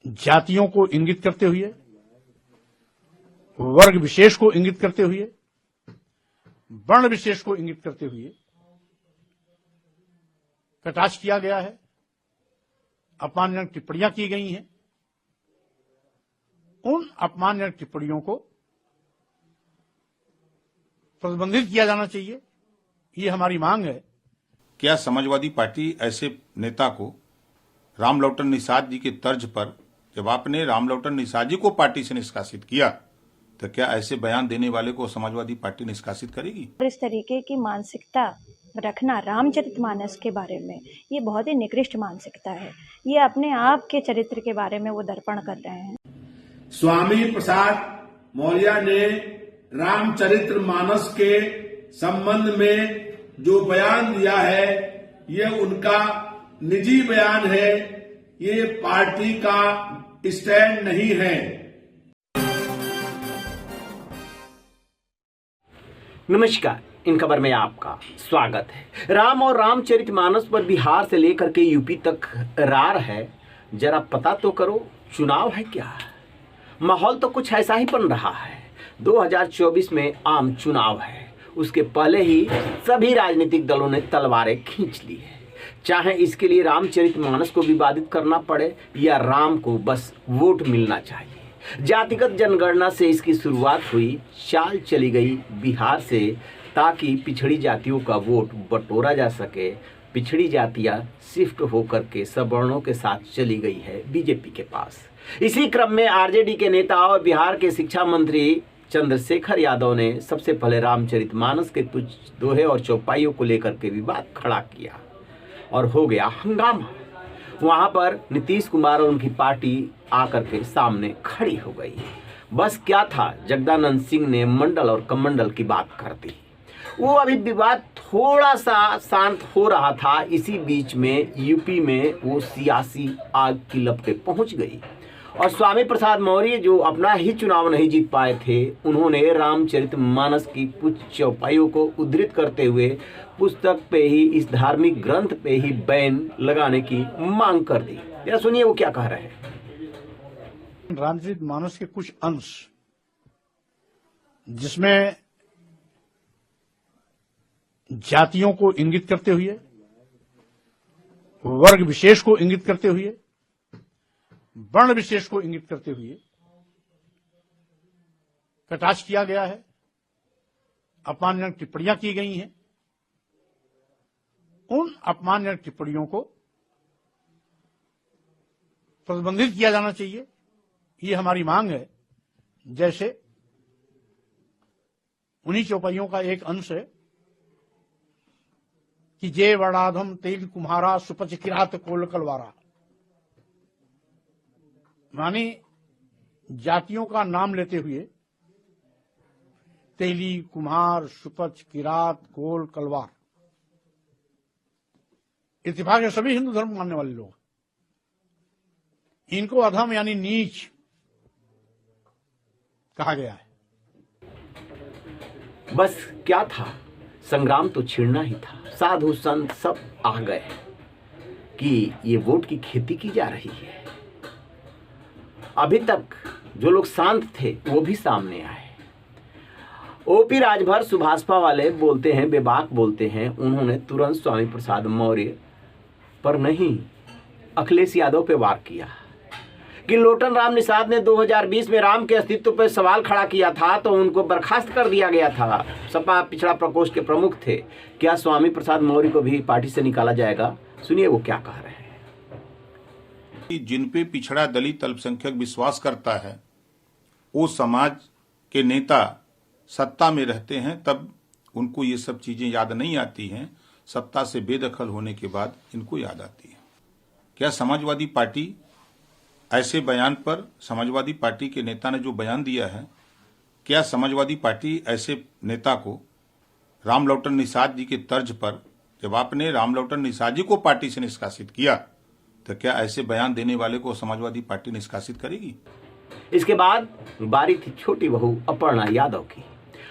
जातियों को इंगित करते हुए, वर्ग विशेष को इंगित करते हुए, वर्ण विशेष को इंगित करते हुए कटाक्ष किया गया है, अपमानजनक टिप्पणियां की गई हैं। उन अपमानजनक टिप्पणियों को प्रतिबंधित किया जाना चाहिए, ये हमारी मांग है। क्या समाजवादी पार्टी ऐसे नेता को रामलौटन निषाद जी के तर्ज पर, जब आपने रामलौटन निषाद जी को पार्टी से निष्कासित किया, तो क्या ऐसे बयान देने वाले को समाजवादी पार्टी निष्कासित करेगी? इस तरीके की मानसिकता रखना रामचरितमानस के बारे में, ये बहुत ही निकृष्ट मानसिकता है। ये अपने आप के चरित्र के बारे में वो दर्पण कर रहे हैं। स्वामी प्रसाद मौर्य ने रामचरितमानस के संबंध में जो बयान दिया है, ये उनका निजी बयान है, ये पार्टी का स्टैंड नहीं है। नमस्कार, इन खबर में आपका स्वागत है। राम और रामचरितमानस पर बिहार से लेकर के यूपी तक रार है। जरा पता तो करो, चुनाव है क्या? माहौल तो कुछ ऐसा ही बन रहा है। 2024 में आम चुनाव है, उसके पहले ही सभी राजनीतिक दलों ने तलवारें खींच ली है। चाहे इसके लिए रामचरितमानस को विवादित करना पड़े या राम को बस वोट मिलना चाहिए। जातिगत जनगणना से इसकी शुरुआत हुई, चाल चली गई बिहार से, ताकि पिछड़ी जातियों का वोट बटोरा जा सके। पिछड़ी जातियां शिफ्ट होकर के सवर्णों के साथ चली गई है बीजेपी के पास। इसी क्रम में आरजेडी के नेता और बिहार के शिक्षा मंत्री चंद्रशेखर यादव ने सबसे पहले रामचरितमानस के कुछ दोहे और चौपाइयों को लेकर के विवाद खड़ा किया और हो गया हंगामा। वहां पर नीतीश कुमार और उनकी पार्टी आकर के सामने खड़ी हो गई। बस क्या था, जगदानंद सिंह ने मंडल और कमंडल की बात कर दी। वो अभी विवाद थोड़ा सा शांत हो रहा था, इसी बीच में यूपी में वो सियासी आग की लपटें पहुंच गई और स्वामी प्रसाद मौर्य जो अपना ही चुनाव नहीं जीत पाए थे, उन्होंने रामचरितमानस की कुछ चौपाइयों को उद्धृत करते हुए पुस्तक पे ही, इस धार्मिक ग्रंथ पे ही बैन लगाने की मांग कर दी। या सुनिए वो क्या कह रहे हैं। रामचरितमानस के कुछ अंश जिसमें जातियों को इंगित करते हुए, वर्ग विशेष को इंगित करते हुए, वर्ण विशेष को इंगित करते हुए कटाक्ष किया गया है, अपमानजनक टिप्पणियां की गई हैं। उन अपमानजनक टिप्पणियों को प्रतिबंधित किया जाना चाहिए, ये हमारी मांग है। जैसे उन्हीं चौपाइयों का एक अंश है कि जय वर्णाधम तेल कुम्हारा सुपच किरात कोल कलवारा, माने जातियों का नाम लेते हुए तेली, कुम्हार, सुपच, किरात, कोल, कलवार, इत्तेफाक है सभी हिंदू धर्म मानने वाले लोग, इनको अधम यानी नीच कहा गया है। बस क्या था, संग्राम तो छिड़ना ही था। साधु संत सब आ गए कि ये वोट की खेती की जा रही है। अभी तक जो लोग शांत थे वो भी सामने आए। ओपी राजभर सुभाषपा वाले बोलते हैं, बेबाक बोलते हैं। उन्होंने तुरंत स्वामी प्रसाद मौर्य पर नहीं, अखिलेश यादव पे वार किया कि लोटन राम निषाद ने 2020 में राम के अस्तित्व पर सवाल खड़ा किया था तो उनको बर्खास्त कर दिया गया था। सपा पिछड़ा प्रकोष्ठ के प्रमुख थे। क्या स्वामी प्रसाद मौर्य को भी पार्टी से निकाला जाएगा? सुनिए वो क्या कह रहे हैं। जिन पे पिछड़ा दलित अल्पसंख्यक विश्वास करता है, वो समाज के नेता सत्ता में रहते हैं, तब उनको ये सब चीजें याद नहीं आती हैं। सत्ता से बेदखल होने के बाद इनको याद आती है। क्या समाजवादी पार्टी ऐसे बयान पर, समाजवादी पार्टी के नेता ने जो बयान दिया है, क्या समाजवादी पार्टी ऐसे नेता को रामलौटन निषाद जी के तर्ज पर, जब आपने रामलौटन निषाद जी को पार्टी से निष्कासित किया, तो क्या ऐसे बयान देने वाले को समाजवादी पार्टी निष्कासित करेगी? इसके बाद बारी थी छोटी बहू अपर्णा यादव की।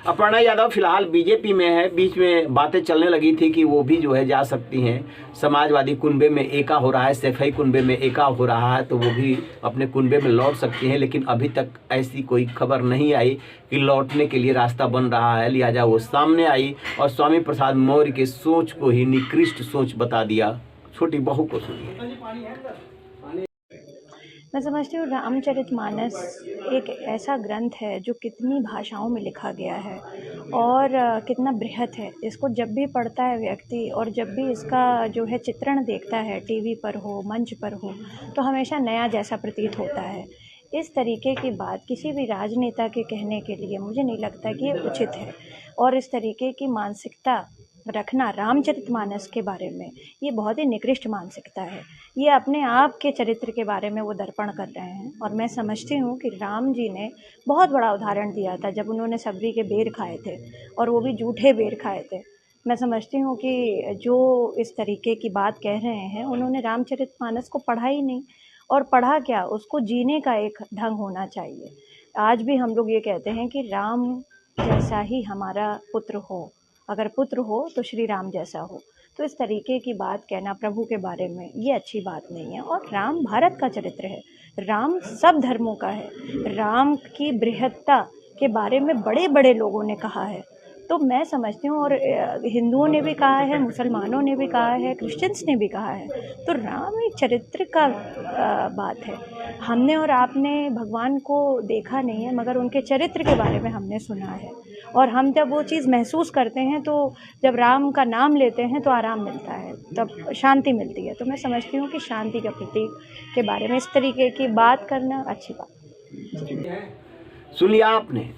अपर्णा यादव फिलहाल बीजेपी में है। बीच में बातें चलने लगी थी कि वो भी जो है जा सकती हैं, समाजवादी कुनबे में एका हो रहा है, सैफई कुनबे में एका हो रहा है, तो वो भी अपने कुनबे में लौट सकती हैं। लेकिन अभी तक ऐसी कोई खबर नहीं आई कि लौटने के लिए रास्ता बन रहा है, लिहाजा वो सामने आई और स्वामी प्रसाद मौर्य के सोच को ही निकृष्ट सोच बता दिया। छोटी बहू को सुनिए। मैं समझती हूँ रामचरितमानस एक ऐसा ग्रंथ है जो कितनी भाषाओं में लिखा गया है और कितना बृहत है। इसको जब भी पढ़ता है व्यक्ति और जब भी इसका जो है चित्रण देखता है, टीवी पर हो, मंच पर हो, तो हमेशा नया जैसा प्रतीत होता है। इस तरीके की बात किसी भी राजनेता के कहने के लिए मुझे नहीं लगता कि ये उचित है, और इस तरीके की मानसिकता रखना रामचरितमानस के बारे में ये बहुत ही निकृष्ट मानसिकता है। ये अपने आप के चरित्र के बारे में वो दर्पण कर रहे हैं। और मैं समझती हूँ कि राम जी ने बहुत बड़ा उदाहरण दिया था जब उन्होंने सबरी के बेर खाए थे, और वो भी जूठे बेर खाए थे। मैं समझती हूँ कि जो इस तरीके की बात कह रहे हैं उन्होंने रामचरितमानस को पढ़ा ही नहीं, और पढ़ा क्या, उसको जीने का एक ढंग होना चाहिए। आज भी हम लोग ये कहते हैं कि राम जैसा ही हमारा पुत्र हो, अगर पुत्र हो तो श्री राम जैसा हो। तो इस तरीके की बात कहना प्रभु के बारे में ये अच्छी बात नहीं है। और राम भारत का चरित्र है, राम सब धर्मों का है। राम की बृहत्ता के बारे में बड़े बड़े लोगों ने कहा है। तो मैं समझती हूँ, और हिंदुओं ने भी कहा है, मुसलमानों ने भी कहा है, क्रिश्चियंस ने भी कहा है। तो राम एक चरित्र का बात है। हमने और आपने भगवान को देखा नहीं है, मगर उनके चरित्र के बारे में हमने सुना है। और हम जब वो चीज़ महसूस करते हैं, तो जब राम का नाम लेते हैं तो आराम मिलता है, तब शांति मिलती है। तो मैं समझती हूँ कि शांति का प्रतीक के बारे में इस तरीके की बात करना अच्छी बात। सुन लिया आपने।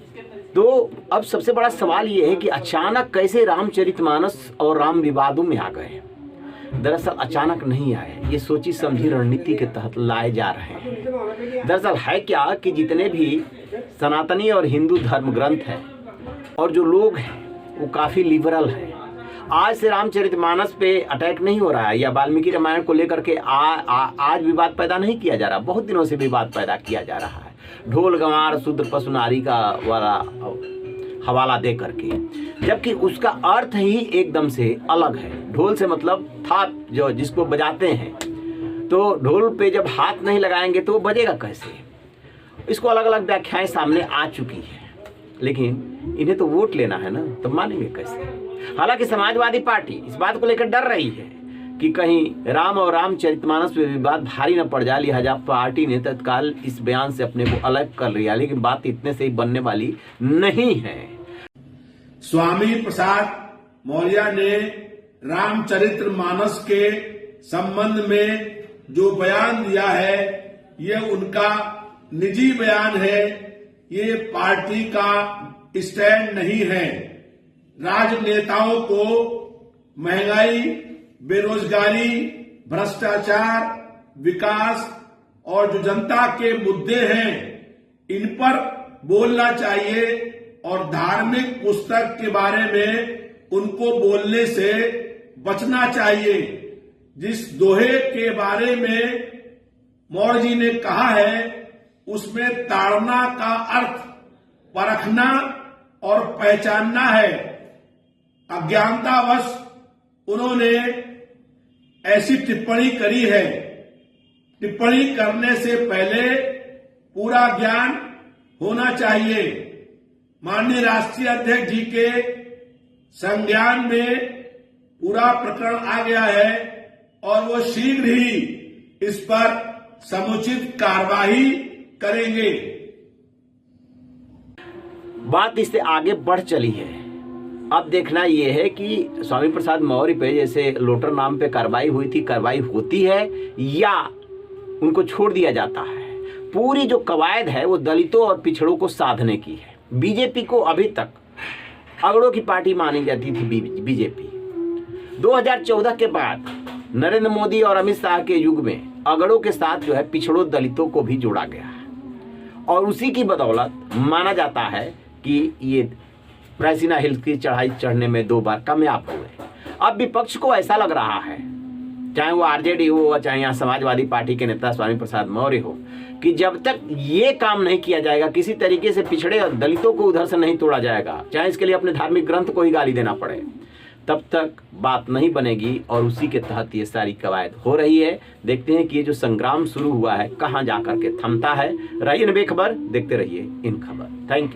तो अब सबसे बड़ा सवाल ये है कि अचानक कैसे रामचरितमानस और राम विवादों में आ गए। दरअसल अचानक नहीं आए, ये सोची समझी रणनीति के तहत लाए जा रहे हैं। दरअसल है क्या कि जितने भी सनातनी और हिंदू धर्म ग्रंथ हैं और जो लोग हैं वो काफ़ी लिबरल हैं। आज से रामचरितमानस पे अटैक नहीं हो रहा है, या वाल्मीकि रामायण को लेकर के आज विवाद पैदा नहीं किया जा रहा, बहुत दिनों से विवाद पैदा किया जा रहा है। ढोल गंवार शूद्र पशु नारी का वाला हवाला दे करके, जबकि उसका अर्थ ही एकदम से अलग है। ढोल से मतलब थाप, जो जिसको बजाते हैं, तो ढोल पे जब हाथ नहीं लगाएंगे तो वो बजेगा कैसे। इसको अलग अलग व्याख्याएं सामने आ चुकी है, लेकिन इन्हें तो वोट लेना है ना, तो मानेंगे कैसे। हालांकि समाजवादी पार्टी इस बात को लेकर डर रही है कि कहीं राम और रामचरितमानस में विवाद भारी न पड़ जाए, लिहाजा पार्टी ने तत्काल इस बयान से अपने को अलग कर लिया। लेकिन बात इतने से ही बनने वाली नहीं है। स्वामी प्रसाद मौर्य ने रामचरितमानस के संबंध में जो बयान दिया है, ये उनका निजी बयान है, ये पार्टी का स्टैंड नहीं है। राजनेताओं को महंगाई, बेरोजगारी, भ्रष्टाचार, विकास और जो जनता के मुद्दे हैं, इन पर बोलना चाहिए, और धार्मिक पुस्तक के बारे में उनको बोलने से बचना चाहिए। जिस दोहे के बारे में मौर्य जी ने कहा है, उसमें ताड़ना का अर्थ परखना और पहचानना है। अज्ञानतावश उन्होंने ऐसी टिप्पणी करी है। टिप्पणी करने से पहले पूरा ज्ञान होना चाहिए। माननीय राष्ट्रीय अध्यक्ष जी के संज्ञान में पूरा प्रकरण आ गया है, और वो शीघ्र ही इस पर समुचित कार्रवाई करेंगे। बात इससे आगे बढ़ चली है। अब देखना यह है कि स्वामी प्रसाद मौर्य पे जैसे लोटर नाम पे कार्रवाई हुई थी, कार्रवाई होती है या उनको छोड़ दिया जाता है। पूरी जो कवायद है वो दलितों और पिछड़ों को साधने की है। बीजेपी को अभी तक अगड़ों की पार्टी मानी जाती थी। बीजेपी 2014 के बाद नरेंद्र मोदी और अमित शाह के युग में अगड़ों के साथ जो है पिछड़ों दलितों को भी जोड़ा गया है, और उसी की बदौलत माना जाता है कि ये रायसीना हिल्स की चढ़ाई चढ़ने में 2 बार कामयाब हुए। अब विपक्ष को ऐसा लग रहा है चाहे वो आरजेडी हो, चाहे यहाँ समाजवादी पार्टी के नेता स्वामी प्रसाद मौर्य हो, कि जब तक ये काम नहीं किया जाएगा, किसी तरीके से पिछड़े और दलितों को उधर से नहीं तोड़ा जाएगा, चाहे इसके लिए अपने धार्मिक ग्रंथ को ही गाली देना पड़े, तब तक बात नहीं बनेगी। और उसी के तहत ये सारी कवायद हो रही है। देखते हैं कि ये जो संग्राम शुरू हुआ है कहाँ जा करके थमता है। रहिए बेखबर, देखते रहिए इन खबर। Thank you.